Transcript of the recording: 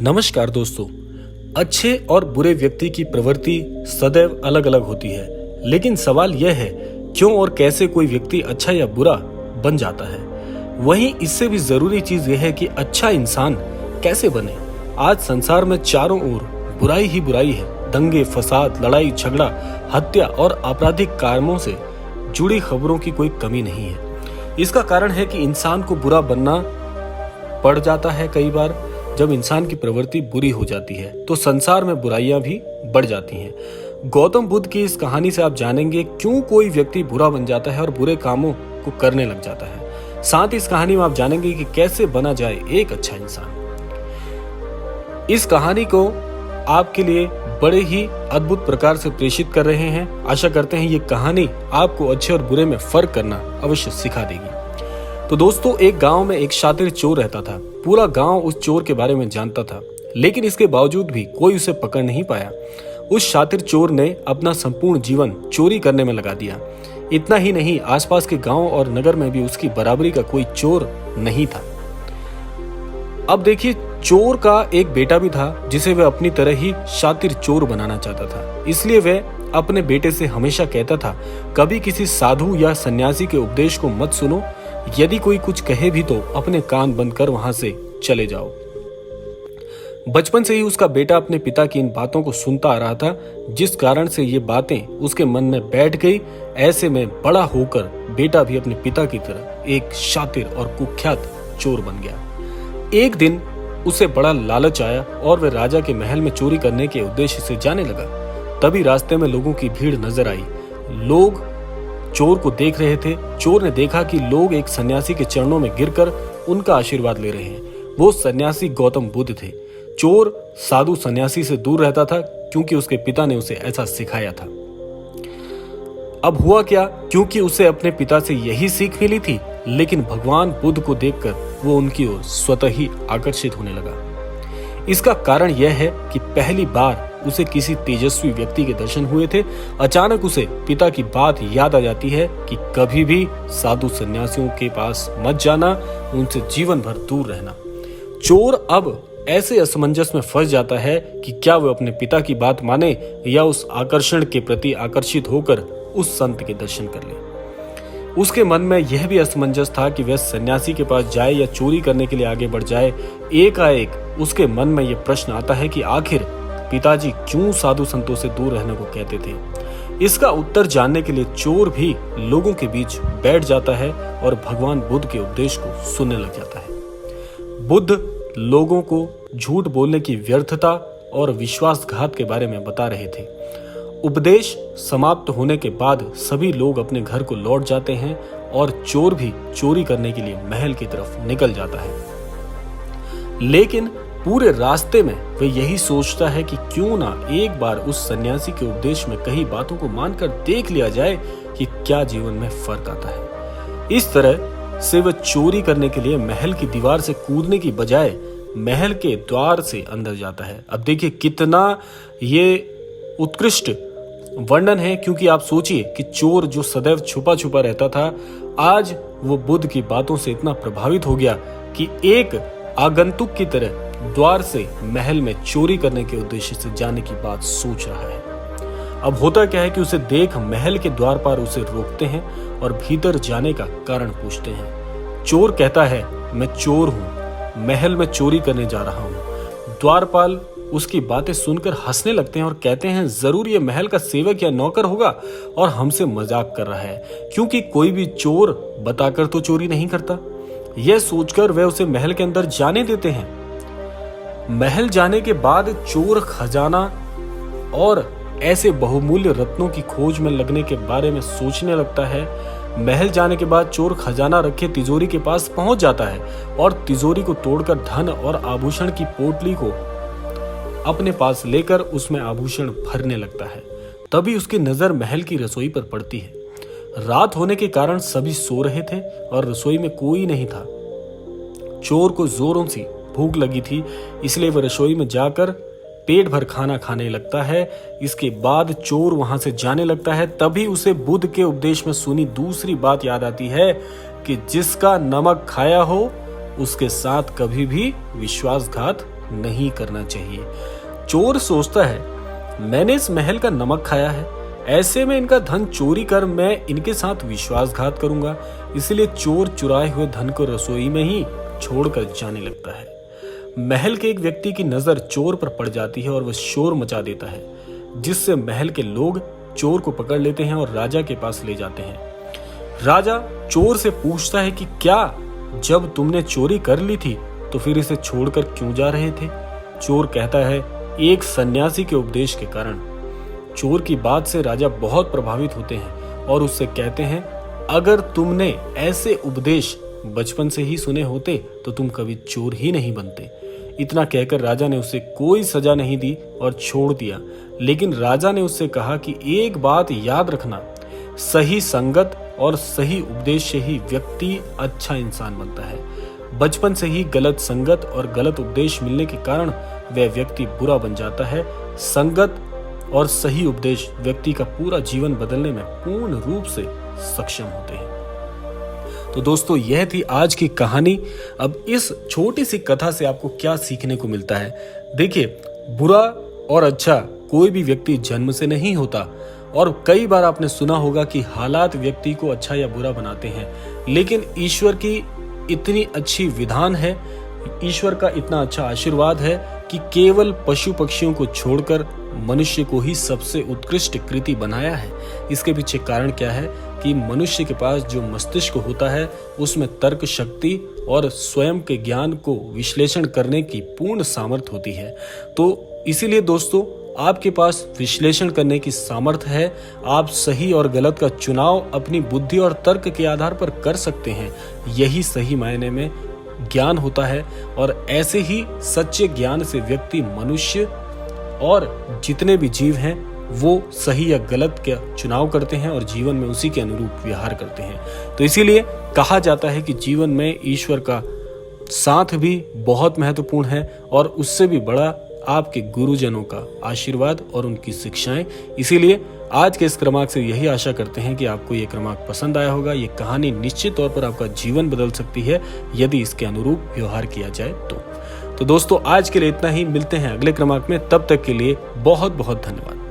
नमस्कार दोस्तों। अच्छे और बुरे व्यक्ति की प्रवृत्ति सदैव अलग अलग होती है, लेकिन सवाल यह है क्यों और कैसे कोई व्यक्ति अच्छा या बुरा बन जाता है। वहीं इससे भी जरूरी चीज यह है कि अच्छा इंसान कैसे बने। आज संसार में चारों ओर बुराई ही बुराई है। दंगे, फसाद, लड़ाई झगड़ा, हत्या और आपराधिक कामों से जुड़ी खबरों की कोई कमी नहीं है। इसका कारण है कि इंसान को बुरा बनना पड़ जाता है। कई बार जब इंसान की प्रवृत्ति बुरी हो जाती है तो संसार में बुराइयां भी बढ़ जाती हैं। गौतम बुद्ध की इस कहानी से आप जानेंगे क्यों कोई व्यक्ति बुरा बन जाता है और बुरे कामों को करने लग जाता है। साथ ही इस कहानी में आप जानेंगे कि कैसे बना जाए एक अच्छा इंसान। इस कहानी को आपके लिए बड़े ही अद्भुत प्रकार से प्रेषित कर रहे हैं। आशा करते हैं ये कहानी आपको अच्छे और बुरे में फर्क करना अवश्य सिखा देगी। तो दोस्तों, एक गांव में एक शातिर चोर रहता था। पूरा गांव उस चोर के बारे में जानता था, लेकिन इसके बावजूद भी कोई उसे पकड़ नहीं पाया। उस शातिर चोर ने अपना संपूर्ण जीवन चोरी करने में लगा दिया। इतना ही नहीं, आसपास के गांव और नगर में भी उसकी बराबरी का कोई चोर नहीं था। अब देखिए, चोर का एक बेटा भी था जिसे वह अपनी तरह ही शातिर चोर बनाना चाहता था। इसलिए वह अपने बेटे से हमेशा कहता था, कभी किसी साधु या सन्यासी के उपदेश को मत सुनो। यदि कोई कुछ कहे भी तो अपने कान बंद कर वहां से चले जाओ। बचपन से ही उसका बेटा अपने पिता की इन बातों को सुनता आ रहा था, जिस कारण से ये बातें उसके मन में बैठ गई। ऐसे में बड़ा होकर बेटा भी अपने पिता की तरह एक शातिर और कुख्यात चोर बन गया। एक दिन उसे बड़ा लालच आया और वह राजा के महल में चोरी करने के उद्देश्य से जाने लगा। तभी रास्ते में लोगों की भीड़ नजर आई। लोग चोर को देख रहे थे। चोर ने देखा कि लोग एक सन्यासी के चरणों में गिरकर उनका आशीर्वाद ले रहे हैं। वो सन्यासी गौतम बुद्ध थे। चोर साधु सन्यासी से दूर रहता था क्योंकि उसके पिता ने उसे ऐसा सिखाया था। अब हुआ क्या, क्योंकि उसे अपने पिता से यही सीख मिली थी, लेकिन भगवान बुद्ध को देखकर वो उनकी ओर स्वतः ही आकर्षित होने लगा। इसका कारण यह है कि पहली बार उसे किसी तेजस्वी व्यक्ति के दर्शन हुए थे। अचानक उसे पिता की बात याद आ जाती है कि कभी भी साधु सन्यासियों के पास मत जाना, उनसे जीवन भर दूर रहना। चोर अब ऐसे असमंजस में फंस जाता है कि क्या वह अपने पिता की बात माने या उस आकर्षण के प्रति आकर्षित होकर उस संत के दर्शन कर ले। उसके मन में यह भी असमंजस था कि वह सन्यासी के पास जाए या चोरी करने के लिए आगे बढ़ जाए। एकाएक उसके मन में यह प्रश्न आता है कि आखिर पिताजी क्यों साधु संतों से दूर रहने को कहते थे। इसका उत्तर जानने के लिए चोर भी लोगों के बीच बैठ जाता है और भगवान बुद्ध के उपदेश को सुनने लग जाता है। बुद्ध लोगों को झूठ बोलने की व्यर्थता और विश्वासघात के बारे में बता रहे थे। उपदेश समाप्त होने के बाद सभी लोग अपने घर को लौट जाते हैं और चोर भी चोरी करने के लिए महल की तरफ निकल जाता है। लेकिन पूरे रास्ते में वह यही सोचता है कि क्यों ना एक बार उस सन्यासी के उपदेश में कही बातों को मानकर देख लिया जाए कि क्या जीवन में फर्क आता है। इस तरह से वह चोरी करने के लिए महल की दीवार से कूदने की बजाय महल के द्वार से अंदर जाता है। अब देखिए कितना ये उत्कृष्ट वर्णन है, क्योंकि आप सोचिए कि चोर जो सदैव छुपा छुपा रहता था, आज वो बुद्ध की बातों से इतना प्रभावित हो गया कि एक आगंतुक की तरह द्वार से महल में चोरी करने के उद्देश्य से जाने की बात सोच रहा है। अब होता क्या है कि उसे देख महल के द्वारपाल उसे रोकते हैं और भीतर जाने का कारण पूछते हैं। चोर कहता है, मैं चोर हूँ, महल में चोरी करने जा रहा हूँ। द्वारपाल उसकी बातें सुनकर हंसने लगते हैं और कहते हैं, जरूर ये महल का सेवक या नौकर होगा और हमसे मजाक कर रहा है, क्योंकि कोई भी चोर बताकर तो चोरी नहीं करता। यह सोचकर वे उसे महल के अंदर जाने देते हैं। महल जाने के बाद चोर खजाना और ऐसे बहुमूल्य रत्नों की खोज में लगने के बारे में सोचने लगता है। महल जाने के बाद चोर खजाना रखे तिजोरी के पास पहुंच जाता है और तिजोरी को तोड़कर धन और आभूषण की पोटली को अपने पास लेकर उसमें आभूषण भरने लगता है। तभी उसकी नजर महल की रसोई पर पड़ती है। रात होने के कारण सभी सो रहे थे और रसोई में कोई नहीं था। चोर को जोरों से भूख लगी थी, इसलिए वह रसोई में जाकर पेट भर खाना खाने लगता है। इसके बाद चोर वहां से जाने लगता है। तभी उसे बुद्ध के उपदेश में सुनी दूसरी बात याद आती है कि जिसका नमक खाया हो उसके साथ कभी भी विश्वासघात नहीं करना चाहिए। चोर सोचता है, मैंने इस महल का नमक खाया है, ऐसे में इनका धन चोरी कर मैं इनके साथ विश्वासघात करूंगा, इसलिए चोर चुराए हुए धन को रसोई में ही छोड़कर जाने लगता है। महल के एक व्यक्ति की नजर चोर पर पड़ जाती है और वह शोर मचा देता है, जिससे महल के लोग चोर को पकड़ लेते हैं और राजा के पास ले जाते हैं। राजा चोर से पूछता है कि क्या जब तुमने चोरी कर ली थी तो फिर इसे छोड़कर क्यों जा रहे थे? चोर कहता है, एक सन्यासी के उपदेश के कारण। चोर की बात से राजा बहुत प्रभावित होते हैं और उससे कहते हैं, अगर तुमने ऐसे उपदेश बचपन से ही सुने होते तो तुम कभी चोर ही नहीं बनते। इतना कहकर राजा ने उसे कोई सजा नहीं दी और छोड़ दिया, लेकिन राजा ने उससे कहा कि एक बात याद रखना, सही संगत और सही उपदेश से ही व्यक्ति अच्छा इंसान बनता है। बचपन से ही गलत संगत और गलत उपदेश मिलने के कारण वह व्यक्ति बुरा बन जाता है। संगत और सही उपदेश व्यक्ति का पूरा जीवन बदलने में पूर्ण रूप से सक्षम होते हैं। तो दोस्तों, यह थी आज की कहानी। अब इस छोटी सी कथा से आपको क्या सीखने को मिलता है? देखिए, बुरा और अच्छा कोई भी व्यक्ति जन्म से नहीं होता और कई बार आपने सुना होगा कि हालात व्यक्ति को अच्छा या बुरा बनाते हैं, लेकिन ईश्वर की इतनी अच्छी विधान है, ईश्वर का इतना अच्छा आशीर्वाद है कि केवल पशु पक्षियों को छोड़कर मनुष्य को ही सबसे उत्कृष्ट कृति बनाया है। इसके पीछे कारण क्या है कि मनुष्य के पास जो मस्तिष्क होता है उसमें तर्क शक्ति और स्वयं के ज्ञान को विश्लेषण करने की पूर्ण सामर्थ्य होती है। तो इसीलिए दोस्तों, आपके पास विश्लेषण करने की सामर्थ्य है। आप सही और गलत का चुनाव अपनी बुद्धि और तर्क के आधार पर कर सकते हैं। यही सही मायने में ज्ञान होता है और ऐसे ही सच्चे ज्ञान से व्यक्ति, मनुष्य और जितने भी जीव हैं वो सही या गलत का चुनाव करते हैं और जीवन में उसी के अनुरूप व्यवहार करते हैं। तो इसीलिए कहा जाता है कि जीवन में ईश्वर का साथ भी बहुत महत्वपूर्ण है और उससे भी बड़ा आपके गुरुजनों का आशीर्वाद और उनकी शिक्षाएं। इसीलिए आज के इस क्रमांक से यही आशा करते हैं कि आपको ये क्रमांक पसंद आया होगा। ये कहानी निश्चित तौर पर आपका जीवन बदल सकती है यदि इसके अनुरूप व्यवहार किया जाए तो दोस्तों, आज के लिए इतना ही। मिलते हैं अगले क्रमांक में, तब तक के लिए बहुत बहुत धन्यवाद।